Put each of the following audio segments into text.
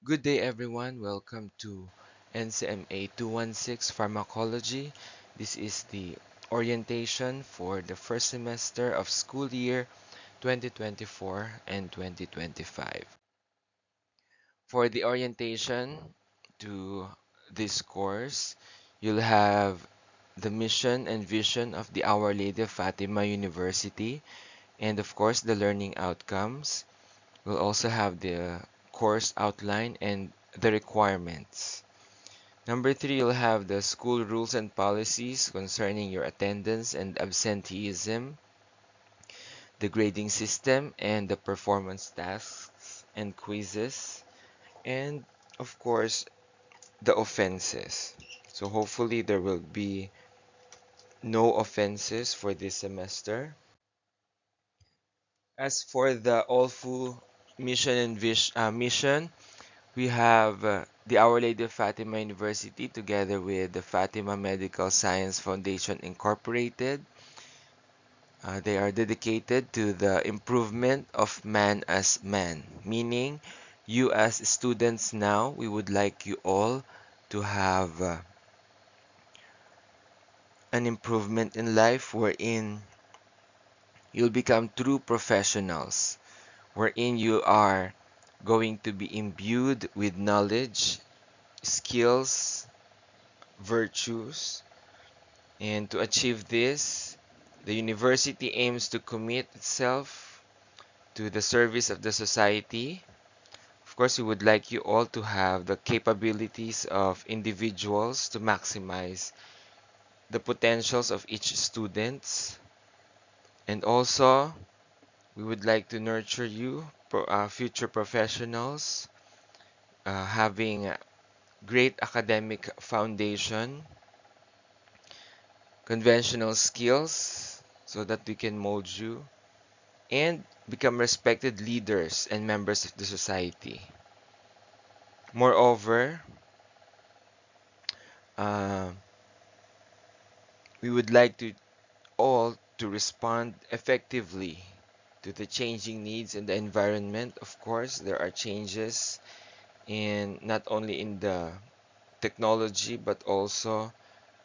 Good day, everyone. Welcome to NCMA 216 Pharmacology. This is the orientation for the first semester of school year 2024 and 2025. For the orientation to this course, you'll have the mission and vision of the Our Lady of Fatima University, and of course, the learning outcomes. We'll also have the course outline and the requirements. Number three, you'll have the school rules and policies concerning your attendance and absenteeism, the grading system and the performance tasks and quizzes, and of course, the offenses. So hopefully there will be no offenses for this semester. As for the Olfu mission and mission, we have the Our Lady of Fatima University together with the Fatima Medical Science Foundation Incorporated. They are dedicated to the improvement of man as man, meaning you as students now, we would like you all to have an improvement in life wherein you'll become true professionals, wherein you are going to be imbued with knowledge, skills, virtues. And to achieve this, the university aims to commit itself to the service of the society. Of course, we would like you all to have the capabilities of individuals to maximize the potentials of each student. And also, we would like to nurture you, future professionals, having a great academic foundation, conventional skills, so that we can mold you and become respected leaders and members of the society. Moreover, uh, we would like to all to respond effectively to the changing needs in the environment. Of course, there are changes in not only in the technology but also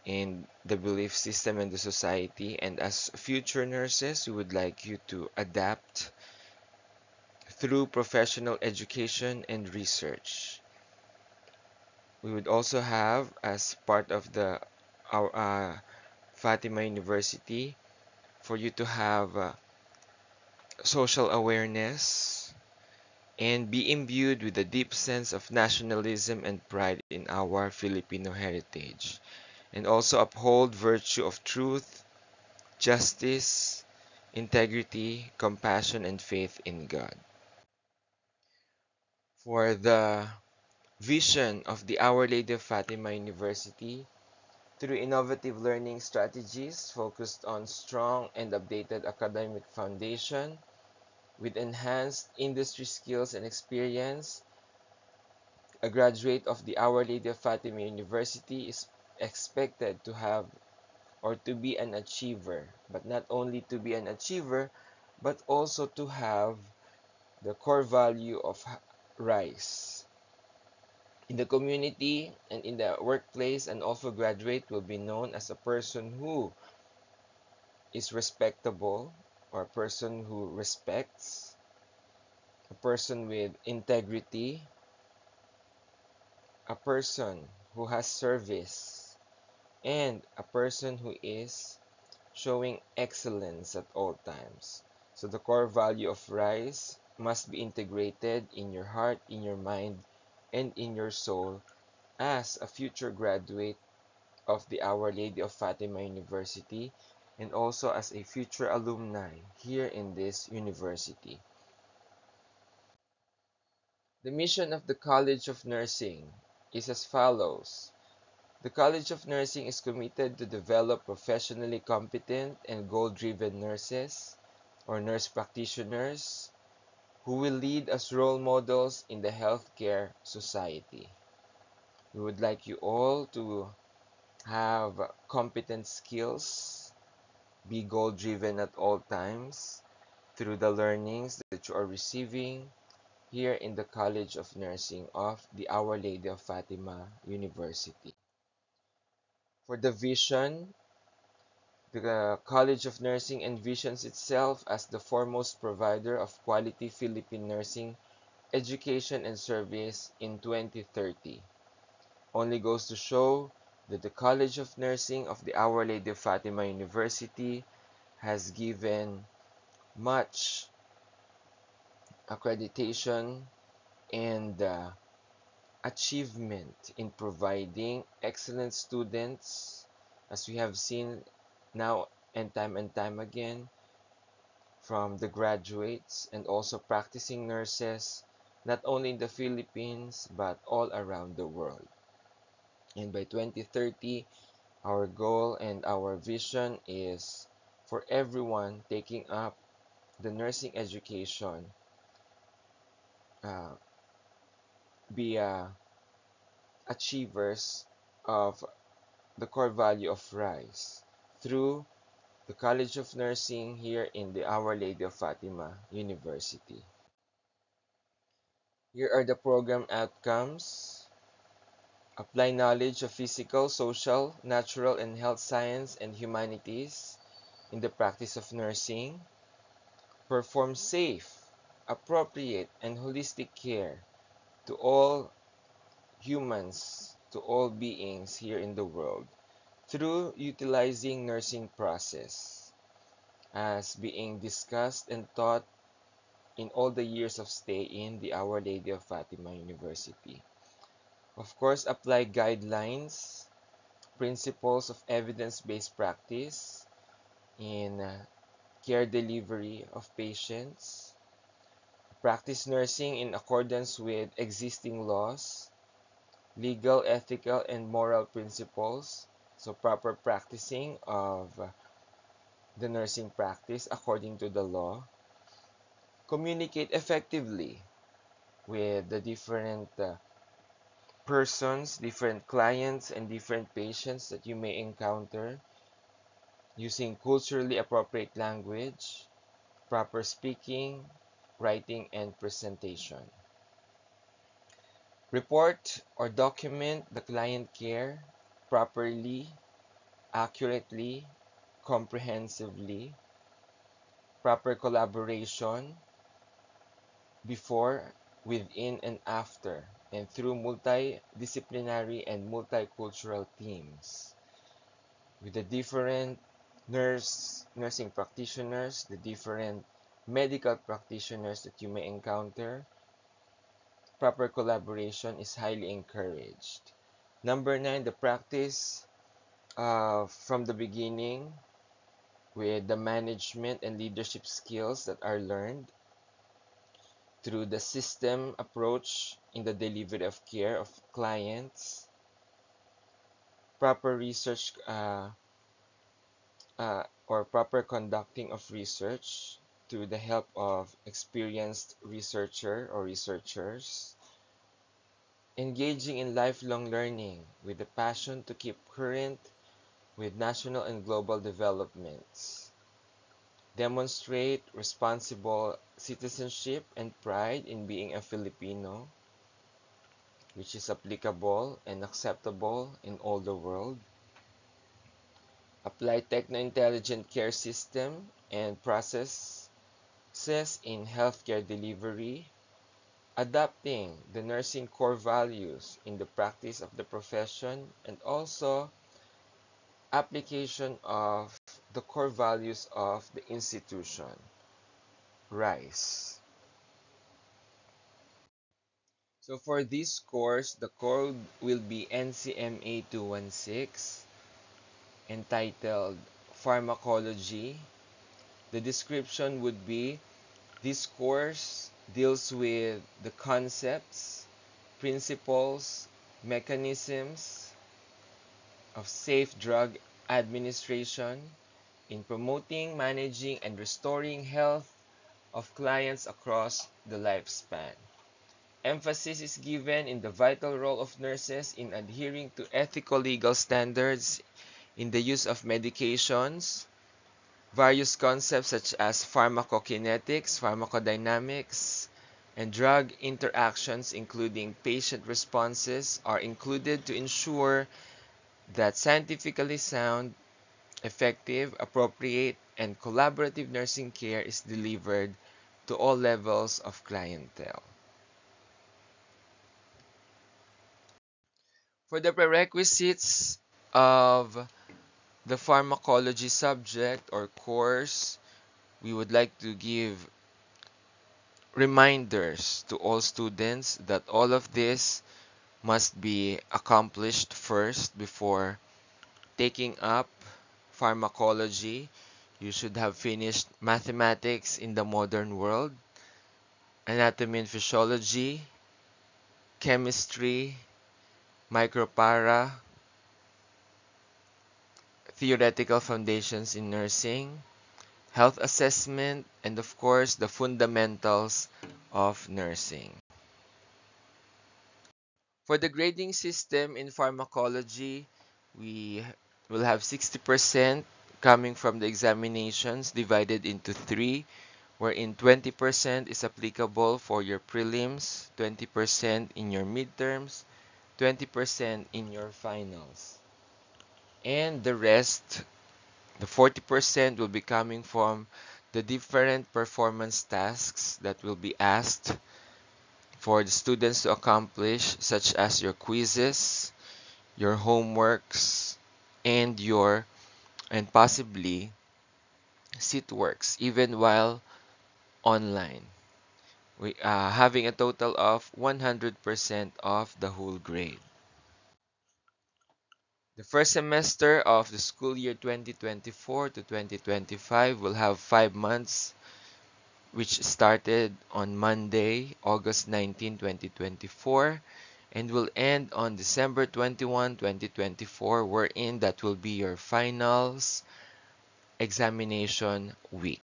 in the belief system and the society. And as future nurses, we would like you to adapt through professional education and research. We would also have, as part of the our Fatima University, for you to have social awareness and be imbued with a deep sense of nationalism and pride in our Filipino heritage, and also uphold virtue of truth, justice, integrity, compassion, and faith in God. For the vision of the Our Lady of Fatima University, through innovative learning strategies focused on strong and updated academic foundation, with enhanced industry skills and experience, a graduate of the Our Lady of Fatima University is expected to have or to be an achiever, but not only to be an achiever, but also to have the core value of RISE. In the community and in the workplace, an also graduate will be known as a person who is respectable or a person who respects, a person with integrity, a person who has service, and a person who is showing excellence at all times. So the core value of RISE must be integrated in your heart, in your mind, and in your soul as a future graduate of the Our Lady of Fatima University and also as a future alumni here in this university. The mission of the College of Nursing is as follows. The College of Nursing is committed to develop professionally competent and goal-driven nurses or nurse practitioners who will lead as role models in the healthcare society. We would like you all to have competent skills, be goal-driven at all times through the learnings that you are receiving, here in the College of Nursing of the Our Lady of Fatima University. For the vision, the College of Nursing envisions itself as the foremost provider of quality Philippine nursing education and service in 2030. Only goes to show that the College of Nursing of the Our Lady of Fatima University has given much accreditation and achievement in providing excellent students, as we have seen now and time again, from the graduates and also practicing nurses, not only in the Philippines but all around the world. And by 2030, our goal and our vision is for everyone taking up the nursing education uh, be achievers of the core value of RISE through the College of Nursing here in the Our Lady of Fatima University. Here are the program outcomes. Apply knowledge of physical, social, natural, and health science and humanities in the practice of nursing. Perform safe, appropriate, and holistic care to all humans, to all beings here in the world through utilizing nursing process as being discussed and taught in all the years of stay in the Our Lady of Fatima University. Of course, apply guidelines, principles of evidence-based practice in care delivery of patients, practice nursing in accordance with existing laws, legal, ethical, and moral principles, so proper practicing of the nursing practice according to the law, communicate effectively with the different persons, different clients, and different patients that you may encounter using culturally appropriate language, proper speaking, writing, and presentation. Report or document the client care properly, accurately, comprehensively, proper collaboration before, within, and after, and through multidisciplinary and multicultural teams with the different nursing practitioners, the different medical practitioners that you may encounter. Proper collaboration is highly encouraged. Number 9, the practice from the beginning with the management and leadership skills that are learned through the system approach in the delivery of care of clients, proper research or proper conducting of research through the help of experienced researcher or researchers, engaging in lifelong learning with the passion to keep current with national and global developments, demonstrate responsible citizenship and pride in being a Filipino, which is applicable and acceptable in all the world, apply techno-intelligent care system and processes in healthcare delivery, adapting the nursing core values in the practice of the profession, and also application of the core values of the institution. RISE. So for this course, the code will be NCMA 216, entitled Pharmacology. The description would be: this course deals with the concepts, principles, mechanisms of safe drug administration in promoting, managing, and restoring health of clients across the lifespan. Emphasis is given in the vital role of nurses in adhering to ethical legal standards in the use of medications, various concepts such as pharmacokinetics, pharmacodynamics, and drug interactions, including patient responses, are included to ensure that scientifically sound, effective, appropriate, and collaborative nursing care is delivered to all levels of clientele. For the prerequisites of the pharmacology subject or course, we would like to give reminders to all students that all of this must be accomplished first before taking up pharmacology. You should have finished mathematics in the modern world, anatomy and physiology, chemistry, micropara, theoretical foundations in nursing, health assessment, and of course the fundamentals of nursing. For the grading system in pharmacology, we will have 60% coming from the examinations divided into three, wherein 20% is applicable for your prelims, 20% in your midterms, 20% in your finals. And the rest, the 40%, will be coming from the different performance tasks that will be asked for the students to accomplish, such as your quizzes, your homeworks, and possibly sit works, even while online. We having a total of 100% of the whole grade. The first semester of the school year 2024 to 2025 will have 5 months, which started on Monday, August 19, 2024, and will end on December 21, 2024, wherein that will be your finals examination week.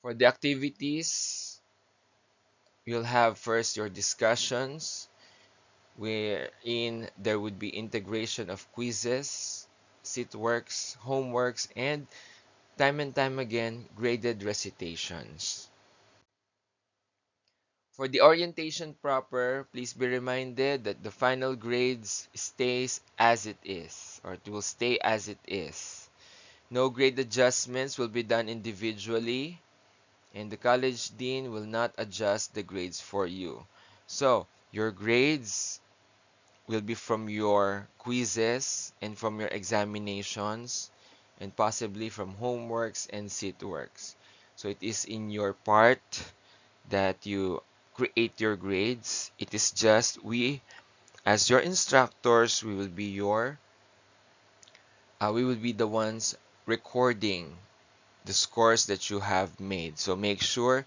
For the activities, you'll have first your discussions, wherein there would be integration of quizzes, sit works, homeworks, and time again, graded recitations. For the orientation proper, please be reminded that the final grades stays as it is, or it will stay as it is. No grade adjustments will be done individually, and the college dean will not adjust the grades for you. So, your grades will be from your quizzes and from your examinations and possibly from homeworks and sit works. So it is in your part that you create your grades. It is just we as your instructors, we will be the ones recording the scores that you have made. So make sure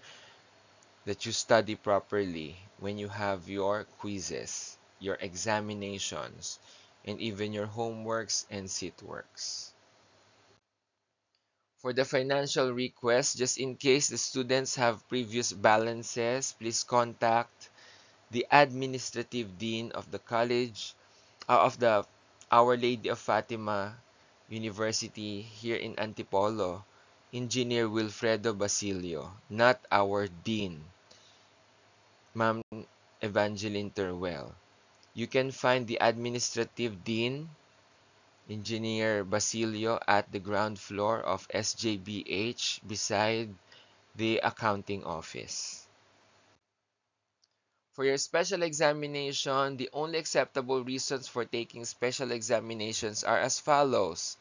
that you study properly when you have your quizzes, your examinations, and even your homeworks and sit works. For the financial request, just in case the students have previous balances, please contact the administrative dean of the college, of the Our Lady of Fatima University here in Antipolo, Engineer Wilfredo Basilio, not our dean, Ma'am Evangeline Terwell. You can find the administrative dean, Engineer Basilio, at the ground floor of SJBH beside the accounting office. For your special examination, the only acceptable reasons for taking special examinations are as follows: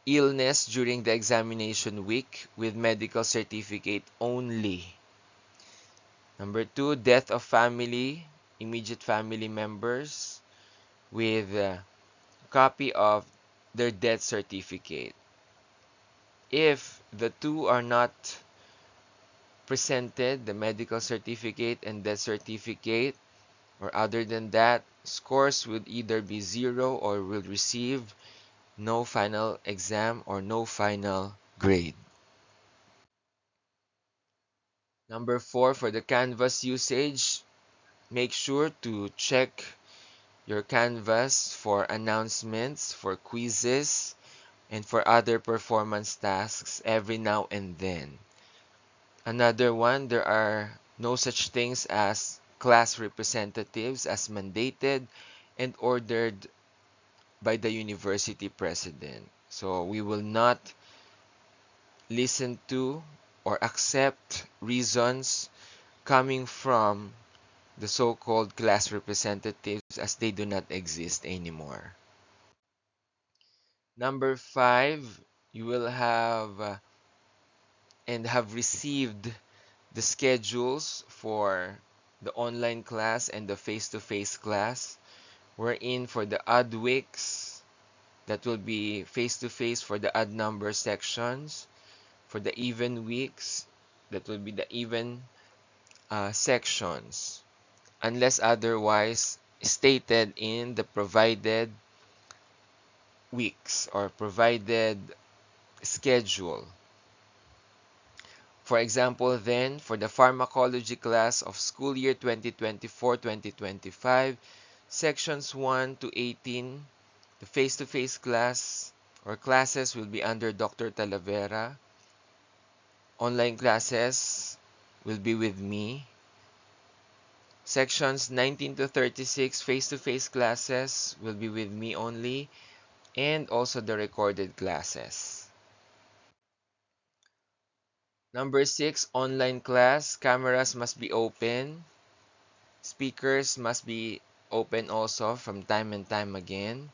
illness during the examination week with medical certificate only. Number 2, death of family, immediate family members with a copy of their death certificate. If the two are not presented, the medical certificate and death certificate, or other than that, scores would either be 0 or will receive no final exam or no final grade. Number 4, for the Canvas usage, make sure to check your Canvas for announcements, for quizzes, and for other performance tasks every now and then. Another one, there are no such things as class representatives as mandated and ordered by the university president. So we will not listen to or accept reasons coming from the so-called class representatives as they do not exist anymore. Number 5, you will have and have received the schedules for the online class and the face-to-face class. Wherein for the odd weeks, that will be face-to-face for the odd number sections. For the even weeks, that will be the even sections, unless otherwise stated in the provided weeks or provided schedule. For example, then, for the pharmacology class of school year 2024-2025, sections 1 to 18, the face-to-face class or classes will be under Dr. Talavera. Online classes will be with me. Sections 19 to 36, face-to-face classes will be with me only, and also the recorded classes. Number 6, online class. Cameras must be open. Speakers must be open also from time and time again.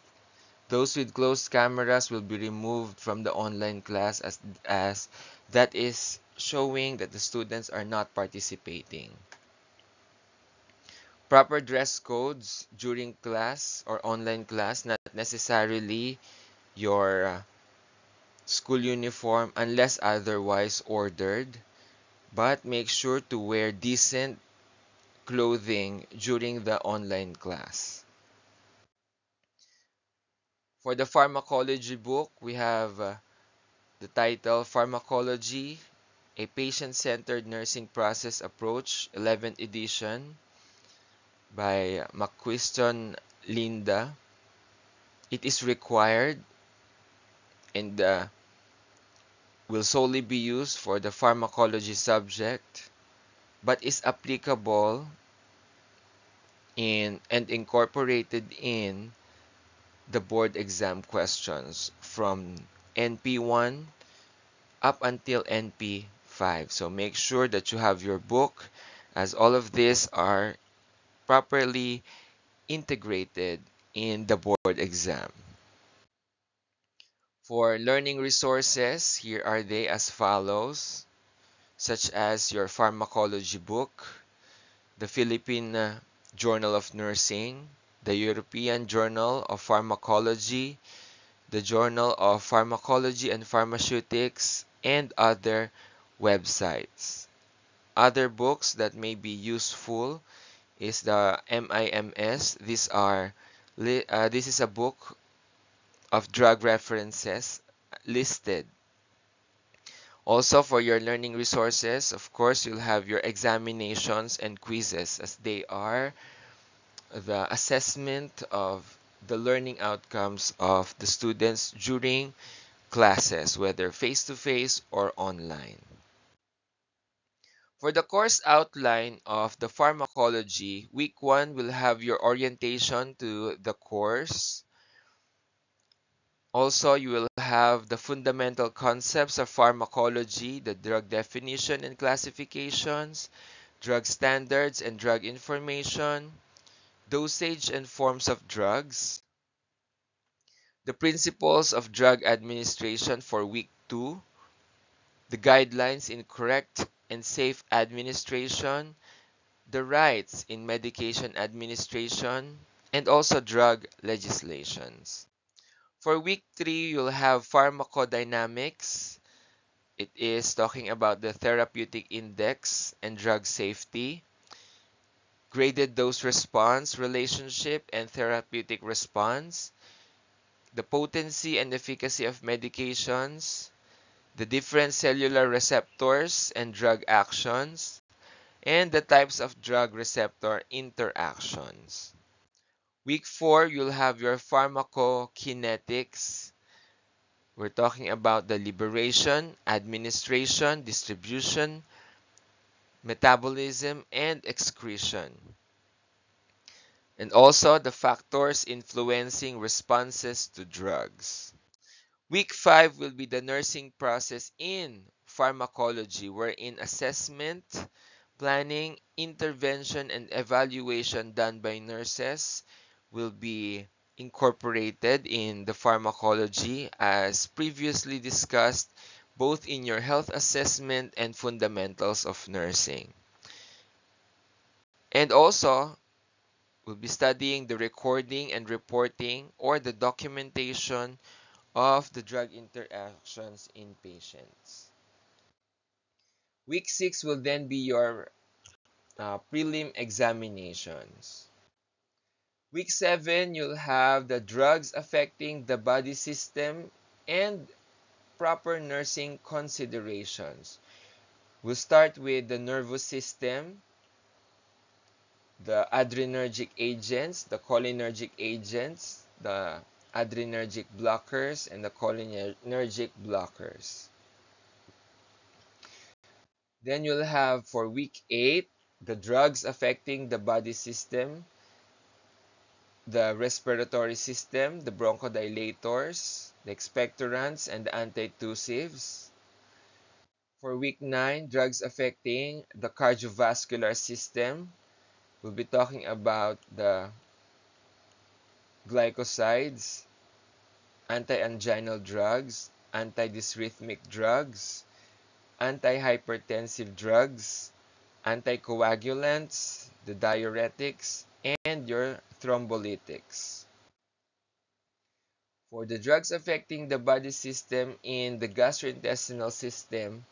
Those with closed cameras will be removed from the online class as that is showing that the students are not participating. Proper dress codes during class or online class, not necessarily your school uniform unless otherwise ordered, but make sure to wear decent clothing during the online class. For the pharmacology book, we have the title Pharmacology, a Patient-Centered Nursing Process Approach, 11th edition by McQuiston Linda. It is required and will solely be used for the pharmacology subject, but is applicable in and incorporated in the board exam questions from NP1 up until NP5. So make sure that you have your book, as all of these are properly integrated in the board exam. For learning resources, here are they as follows, such as your pharmacology book, the Philippine Journal of Nursing, the European Journal of Pharmacology, the Journal of Pharmacology and Pharmaceutics, and other websites. Other books that may be useful is the MIMS. This is a book of drug references listed. Also, for your learning resources, of course, you'll have your examinations and quizzes, as they are the assessment of the learning outcomes of the students during classes, whether face-to-face or online. For the course outline of the pharmacology, week 1 will have your orientation to the course. Also, you will have the fundamental concepts of pharmacology, the drug definition and classifications, drug standards and drug information, dosage and forms of drugs, the principles of drug administration for week 2, the guidelines in correct and safe administration, the rights in medication administration, and also drug legislations. For week 3, you'll have pharmacodynamics. It is talking about the therapeutic index and drug safety, graded dose response relationship and therapeutic response, the potency and efficacy of medications, the different cellular receptors and drug actions, and the types of drug receptor interactions. Week 4, you'll have your pharmacokinetics. We're talking about the liberation, administration, distribution, metabolism, and excretion, and also the factors influencing responses to drugs. Week 5 will be the nursing process in pharmacology, wherein assessment, planning, intervention, and evaluation done by nurses will be incorporated in the pharmacology as previously discussed both in your health assessment and fundamentals of nursing. And also, we'll be studying the recording and reporting or the documentation of the drug interactions in patients. Week 6 will then be your prelim examinations. Week 7, you'll have the drugs affecting the body system and proper nursing considerations. We'll start with the nervous system, the adrenergic agents, the cholinergic agents, the adrenergic blockers, and the cholinergic blockers. Then you'll have for week 8, the drugs affecting the body system, the respiratory system, the bronchodilators, the expectorants, and the antitussives. For week 9, drugs affecting the cardiovascular system. We'll be talking about the glycosides, anti-anginal drugs, antidysrhythmic drugs, antihypertensive drugs, anticoagulants, the diuretics, and your thrombolytics. For the drugs affecting the body system in the gastrointestinal system,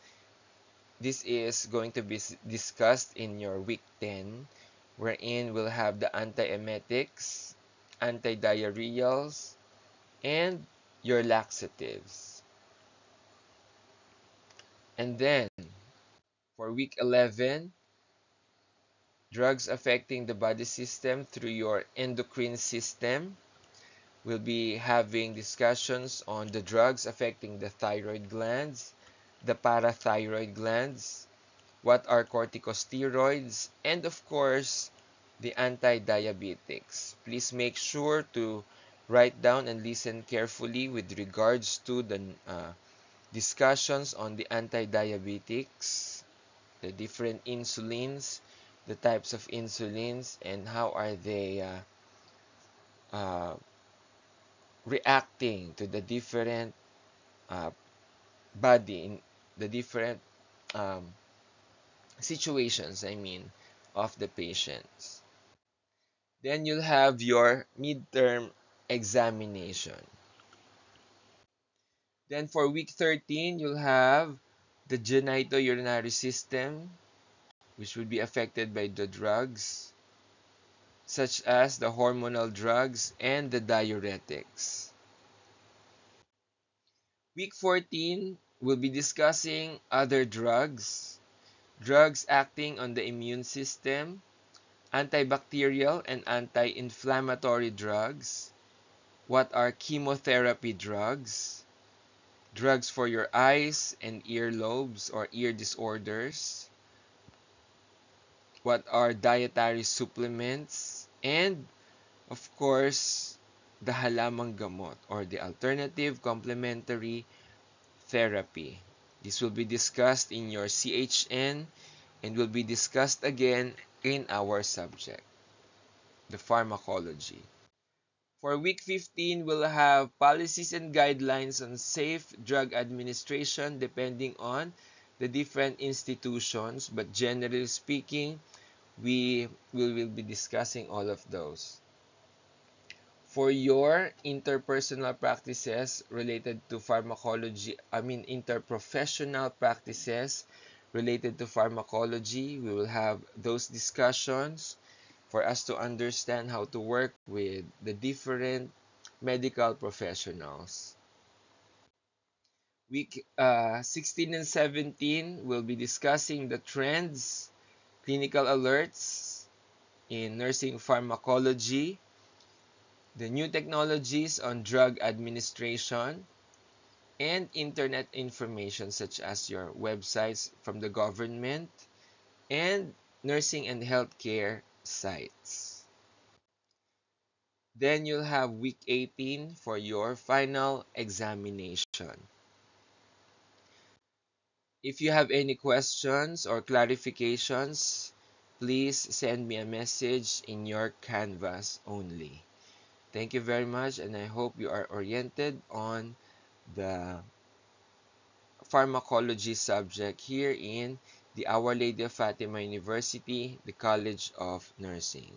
this is going to be discussed in your week 10, wherein we'll have the antiemetics, antidiarrheals, and your laxatives. And then for week 11, drugs affecting the body system through your endocrine system. We'll be having discussions on the drugs affecting the thyroid glands, the parathyroid glands, what are corticosteroids, and of course, the anti-diabetics. Please make sure to write down and listen carefully with regards to the discussions on the anti-diabetics, the different insulins, the types of insulins, and how are they uh, reacting to the different uh, body in the different um, situations, of the patients. Then you'll have your midterm examination. Then for week 13, you'll have the genitourinary system, which will be affected by the drugs, such as the hormonal drugs and the diuretics. Week 14, we'll be discussing other drugs, drugs acting on the immune system, antibacterial and anti-inflammatory drugs, what are chemotherapy drugs, drugs for your eyes and ear lobes or ear disorders, what are dietary supplements, and of course, the halamang gamot or the alternative complementary therapy. This will be discussed in your CHN and will be discussed again in our subject, the pharmacology. For week 15, we'll have policies and guidelines on safe drug administration depending on the different institutions, but generally speaking, we will be discussing all of those. For your interpersonal practices related to pharmacology, interprofessional practices related to pharmacology, we will have those discussions for us to understand how to work with the different medical professionals. Week 16 and 17, we'll be discussing the trends, clinical alerts in nursing pharmacology, the new technologies on drug administration, and internet information such as your websites from the government and nursing and healthcare sites. Then you'll have week 18 for your final examination. If you have any questions or clarifications, please send me a message in your Canvas only. Thank you very much, and I hope you are oriented on the pharmacology subject here in the Our Lady of Fatima University, the College of Nursing.